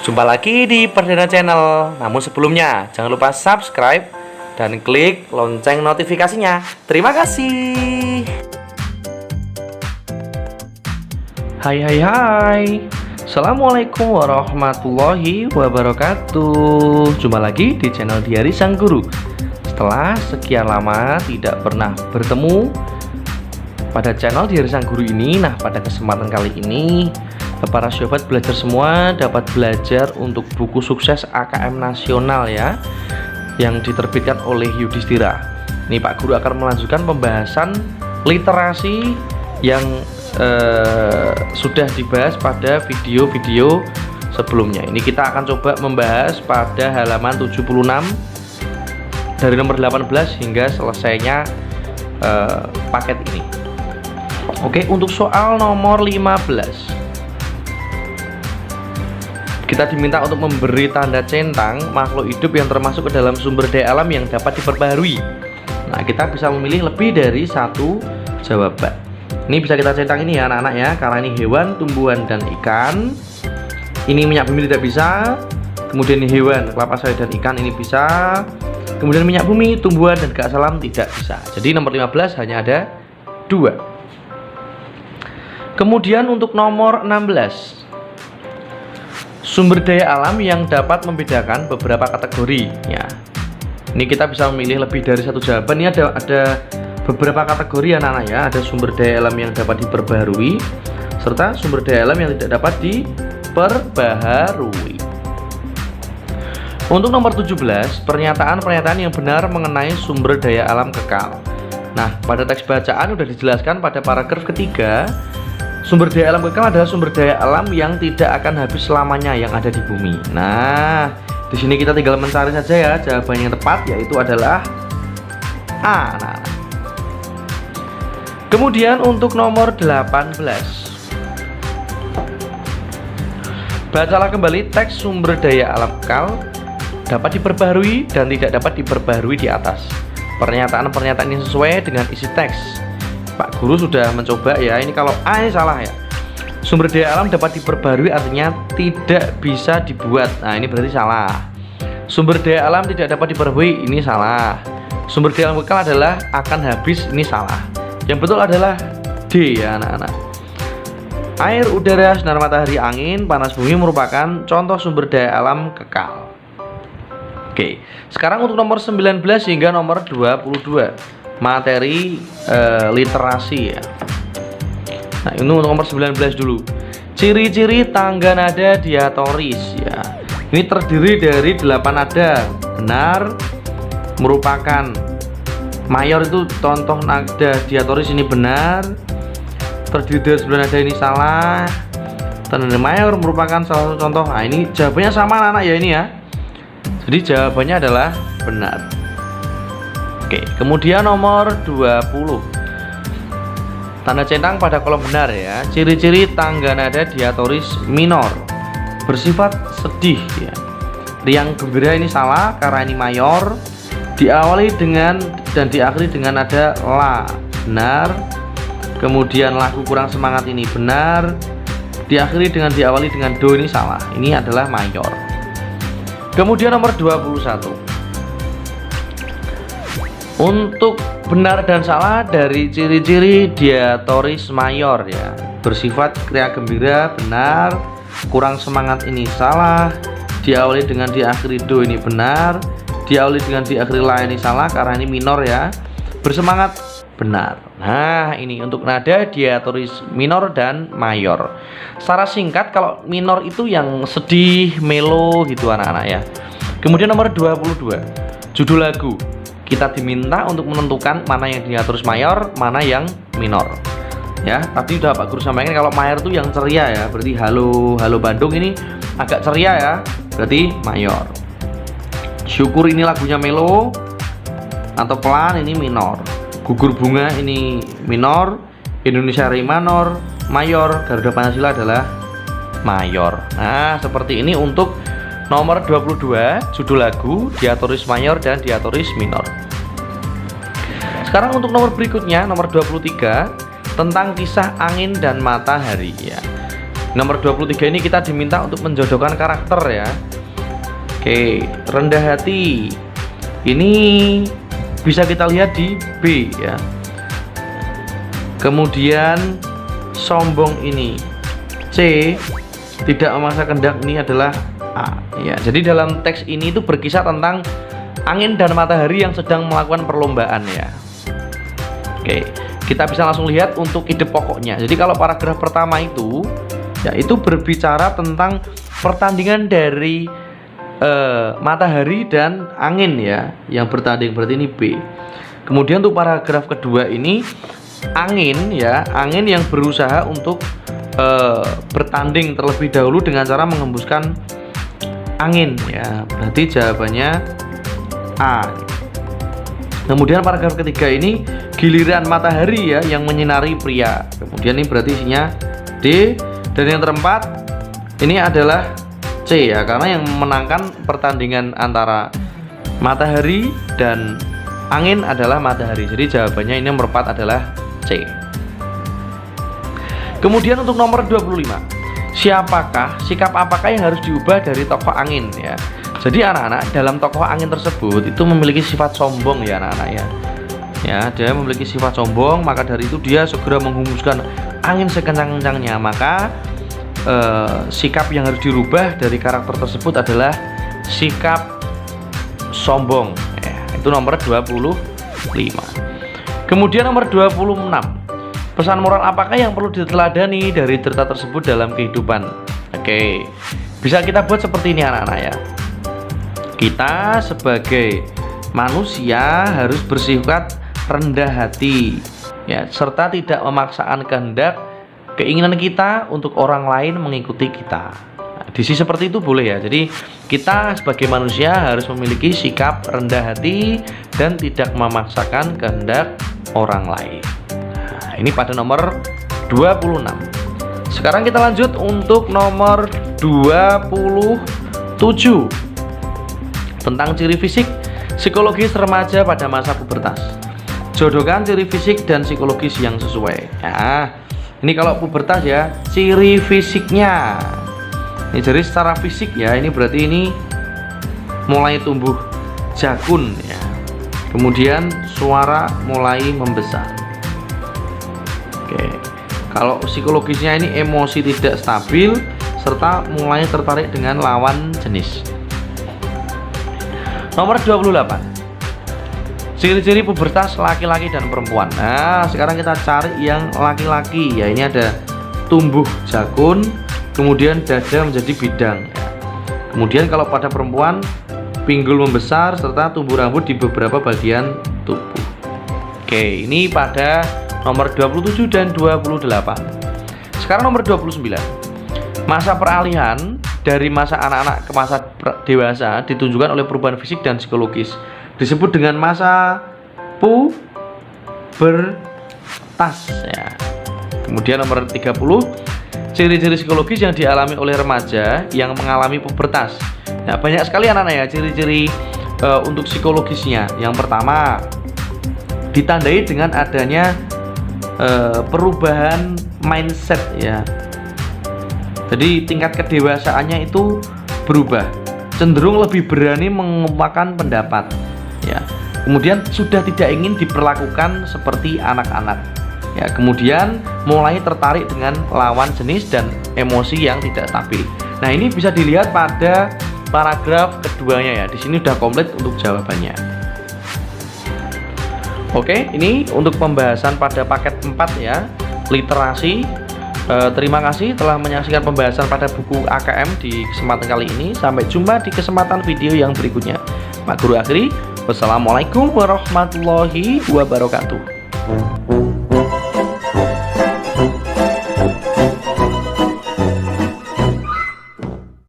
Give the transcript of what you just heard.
Jumpa lagi di Perdana Channel. Namun sebelumnya jangan lupa subscribe dan klik lonceng notifikasinya. Terima kasih. Hai. Assalamualaikum warahmatullahi wabarakatuh. Jumpa lagi di channel Diari Sang Guru. Setelah sekian lama tidak pernah bertemu pada channel Diari Sang Guru ini, nah pada kesempatan kali ini para sobat belajar semua dapat belajar untuk buku sukses AKM nasional ya, yang diterbitkan oleh Yudhistira. Ini Pak Guru akan melanjutkan pembahasan literasi yang sudah dibahas pada video-video sebelumnya. Ini kita akan coba membahas pada halaman 76 dari nomor 18 hingga selesainya paket ini. Oke, untuk soal nomor 15 kita diminta untuk memberi tanda centang makhluk hidup yang termasuk ke dalam sumber daya alam yang dapat diperbaharui. Nah, kita bisa memilih lebih dari satu jawaban. Ini bisa kita centang ini ya anak-anak ya, karena ini hewan, tumbuhan, dan ikan. Ini minyak bumi tidak bisa. Kemudian ini hewan, kelapa sawit dan ikan ini bisa. Kemudian minyak bumi, tumbuhan, dan gas alam tidak bisa. Jadi nomor 15 hanya ada 2. Kemudian untuk nomor 16, sumber daya alam yang dapat membedakan beberapa kategori ya. Ini kita bisa memilih lebih dari satu jawaban. Ini ada beberapa kategori anak-anak ya. Ada sumber daya alam yang dapat diperbaharui serta sumber daya alam yang tidak dapat diperbaharui. Untuk nomor 17, pernyataan-pernyataan yang benar mengenai sumber daya alam kekal. Nah, pada teks bacaan sudah dijelaskan pada paragraf ketiga, sumber daya alam kekal adalah sumber daya alam yang tidak akan habis selamanya yang ada di bumi. Nah, di sini kita tinggal mencari saja ya jawaban yang tepat, yaitu adalah A. Nah, kemudian untuk nomor 18, bacalah kembali teks sumber daya alam kekal dapat diperbaharui dan tidak dapat diperbaharui di atas. Pernyataan-pernyataan ini sesuai dengan isi teks. Pak Guru sudah mencoba ya. Ini kalau A ini salah ya. Sumber daya alam dapat diperbarui artinya tidak bisa dibuat. Nah, ini berarti salah. Sumber daya alam tidak dapat diperbarui, ini salah. Sumber daya alam kekal adalah akan habis, ini salah. Yang betul adalah D ya anak-anak. Air, udara, sinar matahari, angin, panas bumi merupakan contoh sumber daya alam kekal. Oke, sekarang untuk nomor 19 hingga nomor 22, materi literasi ya. Nah, ini untuk nomor 19 dulu. Ciri-ciri tangga nada diatoris ya. Ini terdiri dari 8 nada. Benar, merupakan mayor itu contoh nada diatoris, ini benar. Terdiri dari 9 nada, ini salah. Tanda mayor merupakan salah satu contoh. Nah, ini jawabannya sama anak-anak ya ini ya. Jadi jawabannya adalah benar. Oke, kemudian nomor 20, tanda centang pada kolom benar ya. Ciri-ciri tangga nada diatoris minor, bersifat sedih ya. Riang gembira ini salah karena ini mayor. Diawali dengan dan diakhiri dengan nada la, benar. Kemudian lagu kurang semangat ini benar. Diakhiri dengan diawali dengan do, ini salah. Ini adalah mayor. Kemudian nomor 21, untuk benar dan salah dari ciri-ciri diatoris mayor ya. Bersifat kriya gembira benar, kurang semangat ini salah, diawali dengan diakhiri do ini benar, diawali dengan diakhiri la ini salah karena ini minor ya. Bersemangat benar. Nah, ini untuk nada diatoris minor dan mayor. Secara singkat, kalau minor itu yang sedih, melo gitu anak-anak ya. Kemudian nomor 22, judul lagu. Kita diminta untuk menentukan mana yang diatoris mayor, mana yang minor. Ya, tadi udah Pak Guru sampaikan kalau mayor itu yang ceria ya. Berarti halo Bandung ini agak ceria ya. Berarti mayor. Syukur ini lagunya melo atau pelan, ini minor. Gugur bunga ini minor. Indonesia Raya minor, mayor. Garuda Pancasila adalah mayor. Nah, seperti ini untuk nomor 22, judul lagu, diatoris mayor dan diatoris minor. Sekarang untuk nomor berikutnya, nomor 23, tentang kisah angin dan matahari ya. Nomor 23 ini kita diminta untuk menjodohkan karakter ya. Oke, rendah hati. Ini bisa kita lihat di B ya. Kemudian sombong ini C, tidak memaksa kehendak ini adalah A ya. Jadi dalam teks ini itu berkisah tentang angin dan matahari yang sedang melakukan perlombaan ya. Oke, kita bisa langsung lihat untuk ide pokoknya. Jadi kalau paragraf pertama itu ya, itu berbicara tentang pertandingan dari matahari dan angin ya, yang bertanding, berarti ini B. Kemudian untuk paragraf kedua ini angin ya, angin yang berusaha untuk bertanding terlebih dahulu dengan cara mengembuskan angin ya, berarti jawabannya A. Kemudian paragraf ketiga ini giliran matahari ya yang menyinari pria, kemudian ini berarti isinya D. Dan yang keempat ini adalah C ya, karena yang memenangkan pertandingan antara matahari dan angin adalah matahari. Jadi jawabannya ini nomor 4 adalah C. Kemudian untuk nomor 25, sikap apakah yang harus diubah dari tokoh angin ya. Jadi anak-anak, dalam tokoh angin tersebut itu memiliki sifat sombong ya anak-anak ya. Ya, dia memiliki sifat sombong, maka dari itu dia segera menghembuskan angin sekencang-kencangnya. Maka sikap yang harus dirubah dari karakter tersebut adalah sikap sombong ya, itu nomor 25. Kemudian nomor 26, pesan moral apakah yang perlu diteladani dari cerita tersebut dalam kehidupan. Oke, bisa kita buat seperti ini anak-anak ya. Kita sebagai manusia harus bersifat rendah hati ya, serta tidak memaksakan kehendak keinginan kita untuk orang lain mengikuti kita. Nah, disi seperti itu boleh ya. Jadi kita sebagai manusia harus memiliki sikap rendah hati dan tidak memaksakan kehendak orang lain. Nah, ini pada nomor 26. Sekarang kita lanjut untuk nomor 27, tentang ciri fisik psikologis remaja pada masa pubertas. Jodohkan ciri fisik dan psikologis yang sesuai. Nah, ini kalau pubertas ya, ciri fisiknya. Ini jadi secara fisik ya, ini berarti ini mulai tumbuh jakun ya. Kemudian suara mulai membesar. Oke. Kalau psikologisnya ini emosi tidak stabil serta mulai tertarik dengan lawan jenis. Nomor 28. Ciri-ciri pubertas laki-laki dan perempuan. Nah, sekarang kita cari yang laki-laki ya. Ini ada tumbuh jakun, kemudian dada menjadi bidang. Kemudian kalau pada perempuan, pinggul membesar serta tumbuh rambut di beberapa bagian tubuh. Oke, ini pada nomor 27 dan 28. Sekarang nomor 29. Masa peralihan dari masa anak-anak ke masa dewasa ditunjukkan oleh perubahan fisik dan psikologis. Disebut dengan masa pubertas ya. Kemudian nomor 30, ciri-ciri psikologis yang dialami oleh remaja yang mengalami pubertas. Nah, banyak sekali anak-anak ya ciri-ciri untuk psikologisnya. Yang pertama, ditandai dengan adanya perubahan mindset ya. Jadi tingkat kedewasaannya itu berubah, cenderung lebih berani mengungkapkan pendapat ya. Kemudian sudah tidak ingin diperlakukan seperti anak-anak ya. Kemudian mulai tertarik dengan lawan jenis dan emosi yang tidak stabil. Nah, ini bisa dilihat pada paragraf keduanya ya. Di sini udah komplit untuk jawabannya. Oke, ini untuk pembahasan pada paket 4 ya, literasi. Terima kasih telah menyaksikan pembahasan pada buku AKM di kesempatan kali ini. Sampai jumpa di kesempatan video yang berikutnya. Pak Guru akhiri, wassalamualaikum warahmatullahi wabarakatuh.